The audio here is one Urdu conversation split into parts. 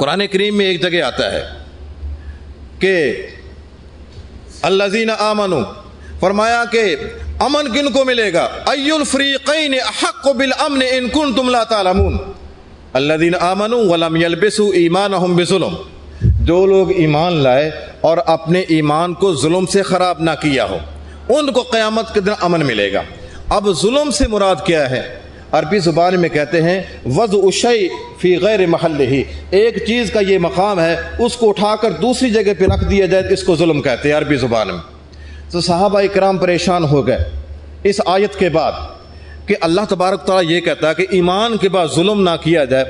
قرآن کریم میں ایک جگہ آتا ہے کہ الذین آمنوا، فرمایا کہ امن کن کو ملے گا؟ ای الفریقین احق بالامن ان کنتم لا تعلمون، الذین آمنوا ولم یلبسوا ایمانہم بظلم، جو لوگ ایمان لائے اور اپنے ایمان کو ظلم سے خراب نہ کیا ہو ان کو قیامت کے دن امن ملے گا۔ اب ظلم سے مراد کیا ہے؟ عربی زبان میں کہتے ہیں وضع الشیء فی غیر محلہ، ایک چیز کا یہ مقام ہے اس کو اٹھا کر دوسری جگہ پہ رکھ دیا جائے، اس کو ظلم کہتے ہیں عربی زبان میں۔ تو صحابہ کرام پریشان ہو گئے اس آیت کے بعد کہ اللہ تبارک تعالیٰ یہ کہتا ہے کہ ایمان کے بعد ظلم نہ کیا جائے۔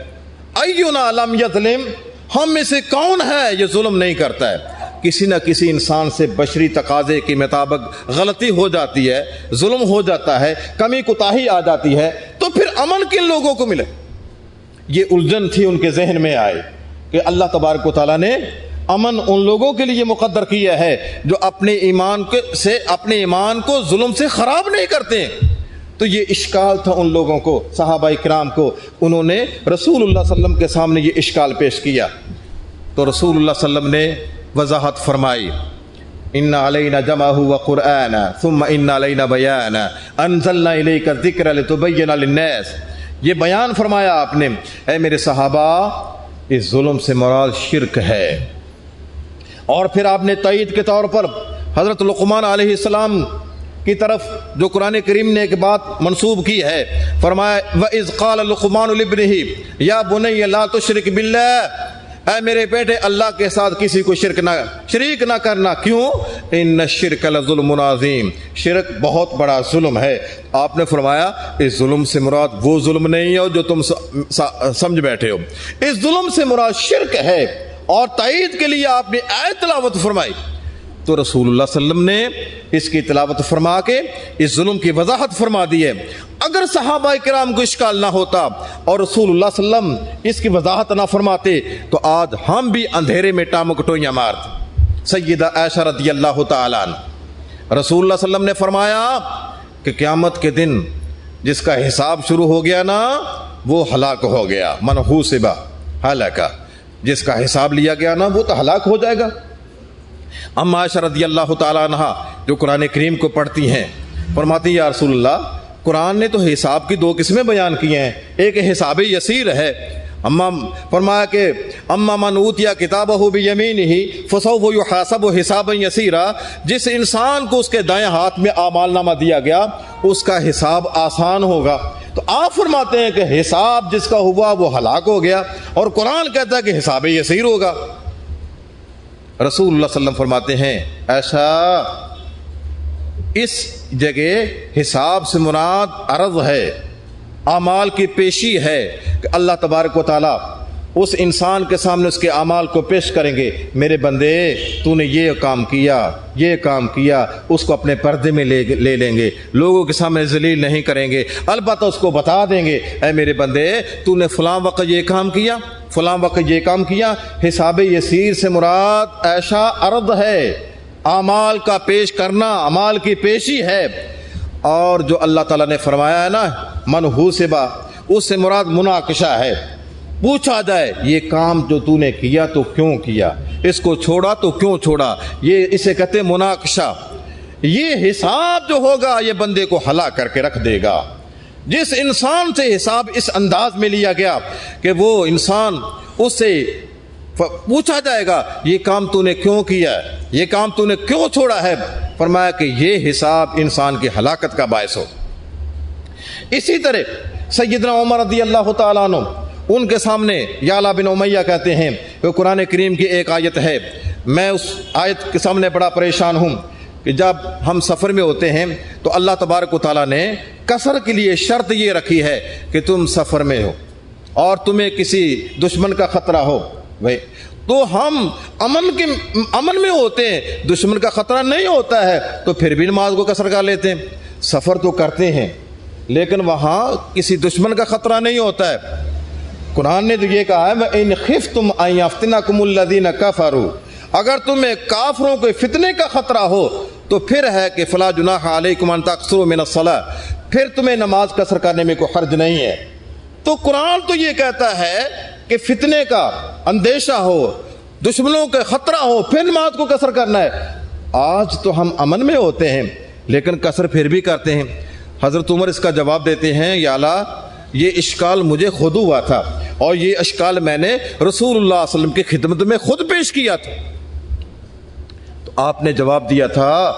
اینا لم یظلم، ہم میں سے کون ہے یہ ظلم نہیں کرتا ہے؟ کسی نہ کسی انسان سے بشری تقاضے کے مطابق غلطی ہو جاتی ہے، ظلم ہو جاتا ہے، کمی کوتاہی آ جاتی ہے، تو پھر امن کن لوگوں کو ملے؟ یہ الجھن تھی ان کے ذہن میں آئے کہ اللہ تبارک و تعالیٰ نے امن ان لوگوں کے لیے مقدر کیا ہے جو اپنے ایمان کو ظلم سے خراب نہیں کرتے ہیں۔ تو یہ اشکال تھا ان لوگوں کو، صحابہ کرام کو، انہوں نے رسول اللہ صلی اللہ علیہ وسلم کے سامنے یہ اشکال پیش کیا تو رسول اللہ صلی اللہ علیہ وسلم نے وضاحت فرمائی، ان علینا جمعہ وقرآنا ثم ان علینا بیانا انزلنا الیک الذکر لتبین للناس، یہ بیان فرمایا آپ نے، اے میرے صحابہ اس ظلم سے مراد شرک ہے۔ اور پھر آپ نے تائید کے طور پر حضرت لقمان علیہ السلام کی طرف جو قرآن کریم نے ایک بات منسوب کی ہے، فرمایا وَإِذْ قَالَ لُقْمَانُ لِابْنِهِ يَا بُنَيَّ لَا تُشْرِكْ بِاللَّهِ، اے میرے بیٹے اللہ کے ساتھ کسی کو شریک نہ کرنا، کیوں؟ ان الشرک لظلم عظیم، شرک بہت بڑا ظلم ہے۔ آپ نے فرمایا اس ظلم سے مراد وہ ظلم نہیں ہے جو تم سمجھ بیٹھے ہو، اس ظلم سے مراد شرک ہے، اور تائید کے لیے آپ نے آیت تلاوت فرمائی تو رسول اللہ صلی اللہ علیہ وسلم نے اس کی تلاوت فرما کے اس ظلم کی وضاحت فرما دی ہے۔ اگر صحابہ کرام کو اشکال نہ ہوتا اور رسول اللہ صلی اللہ علیہ وسلم اس کی وضاحت نہ فرماتے تو آج ہم بھی اندھیرے میں ٹاموں کٹوئیاں مارتے۔ سیدہ عائشہ رضی اللہ تعالی عنہ، رسول اللہ صلی اللہ علیہ وسلم نے فرمایا کہ قیامت کے دن جس کا حساب شروع ہو گیا نا وہ ہلاک ہو گیا، من حوسب ہلاکا، جس کا حساب لیا گیا نا وہ تو ہلاک ہو جائے گا۔ اما عائشہ رضی اللہ تعالیٰ عنہ جو قرآن کریم کو پڑھتی ہیں فرماتی یا رسول اللہ، قرآن نے تو حساب کی دو قسمیں بیان کی ہیں، ایک حساب یسیر ہے، اما فرمایا کہ اما من اوتی کتابہ بیمینہ فسوف یحاسب حسابا یسیرا، جس انسان کو اس کے دائیں ہاتھ میں اعمال نامہ دیا گیا اس کا حساب آسان ہوگا۔ تو آپ فرماتے ہیں کہ حساب جس کا ہوا وہ ہلاک ہو گیا، اور قرآن کہتا ہے کہ حساب یسیر ہوگا۔ رسول اللہ صلی اللہ علیہ وسلم فرماتے ہیں ایسا اس جگہ حساب سے مراد عرض ہے، اعمال کی پیشی ہے کہ اللہ تبارک و تعالیٰ اس انسان کے سامنے اس کے اعمال کو پیش کریں گے، میرے بندے تو نے یہ کام کیا، یہ کام کیا، اس کو اپنے پردے میں لے لیں گے، لوگوں کے سامنے ذلیل نہیں کریں گے، البتہ اس کو بتا دیں گے اے میرے بندے تو نے فلاں وقت یہ کام کیا، فلاں وقت یہ کام کیا۔ حساب یسیر سے مراد ایسا عرض ہے، اعمال کا پیش کرنا، اعمال کی پیشی ہے۔ اور جو اللہ تعالیٰ نے فرمایا ہے نا من حوسبا، اس سے مراد مناقشہ ہے، پوچھا جائے یہ کام جو تو نے کیا تو کیوں کیا، اس کو چھوڑا تو کیوں چھوڑا، یہ اسے کہتے ہیں مناقشہ۔ یہ حساب جو ہوگا یہ بندے کو ہلاک کر کے رکھ دے گا۔ جس انسان سے حساب اس انداز میں لیا گیا کہ وہ انسان اس سے پوچھا جائے گا یہ کام تو نے کیوں کیا ہے، یہ کام تو نے کیوں چھوڑا ہے، فرمایا کہ یہ حساب انسان کی ہلاکت کا باعث ہو۔ اسی طرح سیدنا عمر رضی اللہ تعالیٰ عنہ، ان کے سامنے یعلا بن امیہ کہتے ہیں کہ قرآن کریم کی ایک آیت ہے، میں اس آیت کے سامنے بڑا پریشان ہوں کہ جب ہم سفر میں ہوتے ہیں تو اللہ تبارک و تعالیٰ نے قصر کے لیے شرط یہ رکھی ہے کہ تم سفر میں ہو اور تمہیں کسی دشمن کا خطرہ ہو، تو ہم امن میں ہوتے ہیں، دشمن کا خطرہ نہیں ہوتا ہے تو پھر بھی نماز کو قصر کر لیتے ہیں۔ سفر تو کرتے ہیں لیکن وہاں کسی دشمن کا خطرہ نہیں ہوتا ہے۔ قرآن نے تو یہ کہا ہے وَإِنْ خِفْتُمْ أَنْ يَفْتِنَكُمُ الَّذِينَ كَفَرُوا، اگر تمہیں کافروں کے فتنے کا خطرہ ہو تو پھر ہے کہ فَلَا جُنَاحَ عَلَيْكُمْ أَنْ تَقْصُرُوا مِنَ الصَّلَاةِ، پھر تمہیں نماز قصر کرنے میں کوئی حرج نہیں ہے۔ تو قرآن تو یہ کہتا ہے کہ فتنے کا اندیشہ ہو، دشمنوں کا خطرہ ہو، پھر نماز کو قصر کرنا ہے۔ آج تو ہم امن میں ہوتے ہیں لیکن قصر پھر بھی کرتے ہیں۔ حضرت عمر اس کا جواب دیتے ہیں، یا اللہ یہ اشکال مجھے خود ہوا تھا اور یہ اشکال میں نے رسول اللہ صلی اللہ علیہ وسلم کی خدمت میں خود پیش کیا تھا۔ تو آپ نے جواب دیا تھا